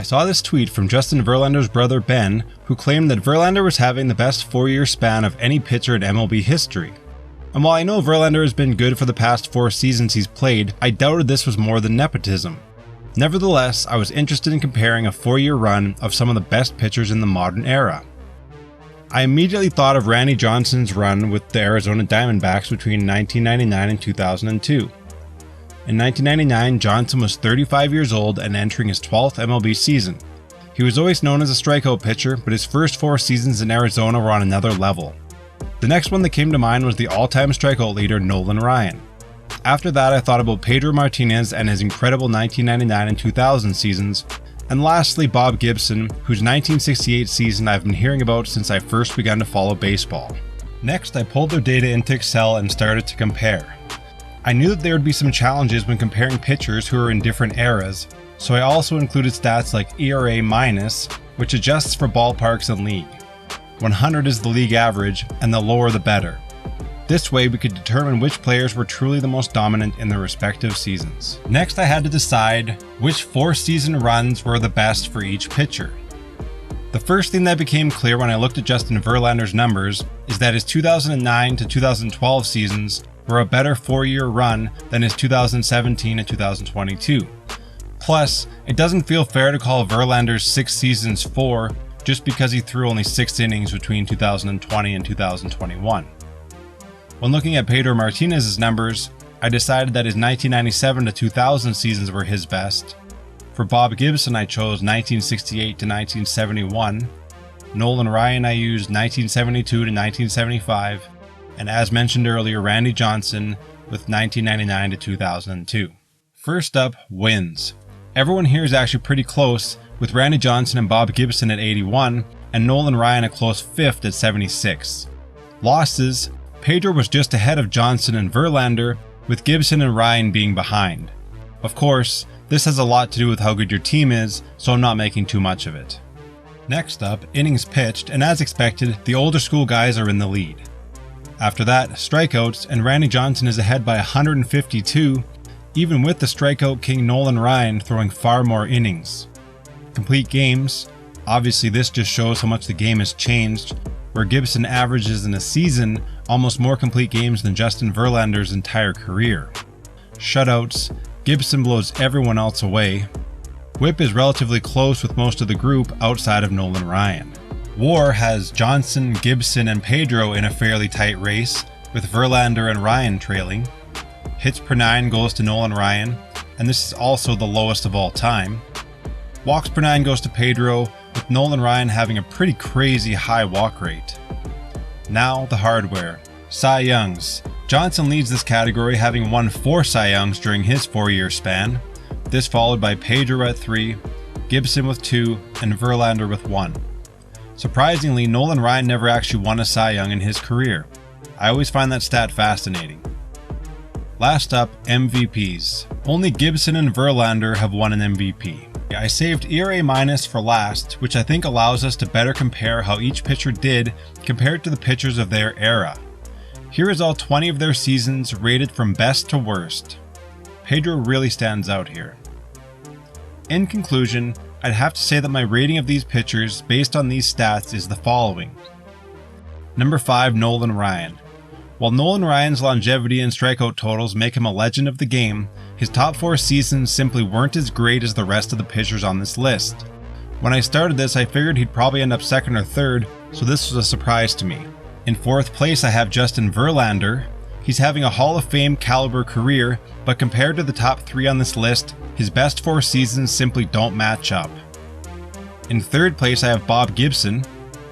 I saw this tweet from Justin Verlander's brother Ben, who claimed that Verlander was having the best 4-year span of any pitcher in MLB history. And while I know Verlander has been good for the past 4 seasons he's played, I doubted this was more than nepotism. Nevertheless, I was interested in comparing a 4-year run of some of the best pitchers in the modern era. I immediately thought of Randy Johnson's run with the Arizona Diamondbacks between 1999 and 2002. In 1999, Johnson was 35 years old and entering his 12th MLB season. He was always known as a strikeout pitcher, but his first 4 seasons in Arizona were on another level. The next one that came to mind was the all-time strikeout leader Nolan Ryan. After that, I thought about Pedro Martinez and his incredible 1999 and 2000 seasons, and lastly Bob Gibson, whose 1968 season I've been hearing about since I first began to follow baseball. Next, I pulled their data into Excel and started to compare. I knew that there would be some challenges when comparing pitchers who are in different eras, so I also included stats like ERA-, which adjusts for ballparks and league. 100 is the league average, and the lower the better. This way we could determine which players were truly the most dominant in their respective seasons. Next, I had to decide which 4-season runs were the best for each pitcher. The first thing that became clear when I looked at Justin Verlander's numbers is that his 2009 to 2012 seasons were a better 4-year run than his 2017 and 2022. Plus, it doesn't feel fair to call Verlander's 6 seasons 4 just because he threw only 6 innings between 2020 and 2021. When looking at Pedro Martinez's numbers, I decided that his 1997 to 2000 seasons were his best. For Bob Gibson, I chose 1968 to 1971. Nolan Ryan, I used 1972 to 1975. And as mentioned earlier, Randy Johnson with 1999 to 2002. First up, wins. Everyone here is actually pretty close, with Randy Johnson and Bob Gibson at 81, and Nolan Ryan a close 5th at 76. Losses, Pedro was just ahead of Johnson and Verlander, with Gibson and Ryan being behind. Of course, this has a lot to do with how good your team is, so I'm not making too much of it. Next up, innings pitched, and as expected, the older school guys are in the lead. After that, strikeouts, and Randy Johnson is ahead by 152, even with the strikeout king Nolan Ryan throwing far more innings. Complete games, obviously this just shows how much the game has changed, where Gibson averages in a season almost more complete games than Justin Verlander's entire career. Shutouts, Gibson blows everyone else away. Whip is relatively close with most of the group outside of Nolan Ryan. WAR has Johnson, Gibson, and Pedro in a fairly tight race, with Verlander and Ryan trailing. Hits per 9 goes to Nolan Ryan, and this is also the lowest of all time. Walks per 9 goes to Pedro, with Nolan Ryan having a pretty crazy high walk rate. Now the hardware. Cy Youngs. Johnson leads this category, having won 4 Cy Youngs during his 4-year span. This followed by Pedro at 3, Gibson with 2, and Verlander with 1. Surprisingly, Nolan Ryan never actually won a Cy Young in his career. I always find that stat fascinating. Last up, MVPs. Only Gibson and Verlander have won an MVP. I saved ERA- for last, which I think allows us to better compare how each pitcher did compared to the pitchers of their era. Here is all 20 of their seasons rated from best to worst. Pedro really stands out here. In conclusion, I'd have to say that my rating of these pitchers based on these stats is the following. Number 5, Nolan Ryan. While Nolan Ryan's longevity and strikeout totals make him a legend of the game, his top 4 seasons simply weren't as great as the rest of the pitchers on this list. When I started this, I figured he'd probably end up 2nd or 3rd, so this was a surprise to me. In 4th place, I have Justin Verlander. He's having a Hall of Fame caliber career, but compared to the top 3 on this list, his best 4 seasons simply don't match up. In 3rd place, I have Bob Gibson.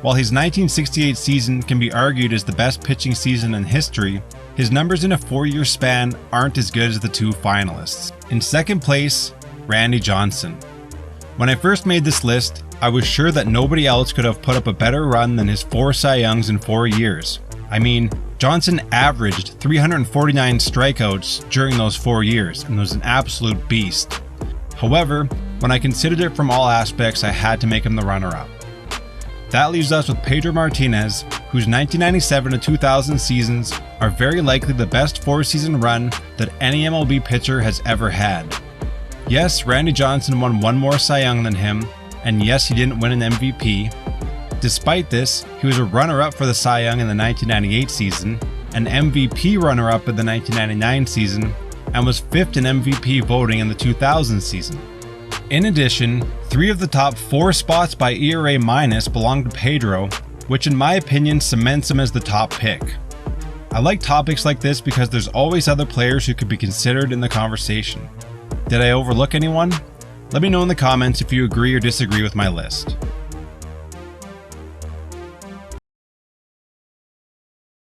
While his 1968 season can be argued as the best pitching season in history, his numbers in a 4-year span aren't as good as the 2 finalists. In 2nd place, Randy Johnson. When I first made this list, I was sure that nobody else could have put up a better run than his 4 Cy Youngs in 4 years. I mean, Johnson averaged 349 strikeouts during those 4 years and was an absolute beast. However, when I considered it from all aspects, I had to make him the runner-up. That leaves us with Pedro Martinez, whose 1997 to 2000 seasons are very likely the best 4-season run that any MLB pitcher has ever had. Yes, Randy Johnson won one more Cy Young than him, and yes, he didn't win an MVP. Despite this, he was a runner-up for the Cy Young in the 1998 season, an MVP runner-up in the 1999 season, and was 5th in MVP voting in the 2000 season. In addition, 3 of the top 4 spots by ERA- belong to Pedro, which in my opinion cements him as the top pick. I like topics like this because there's always other players who could be considered in the conversation. Did I overlook anyone? Let me know in the comments if you agree or disagree with my list.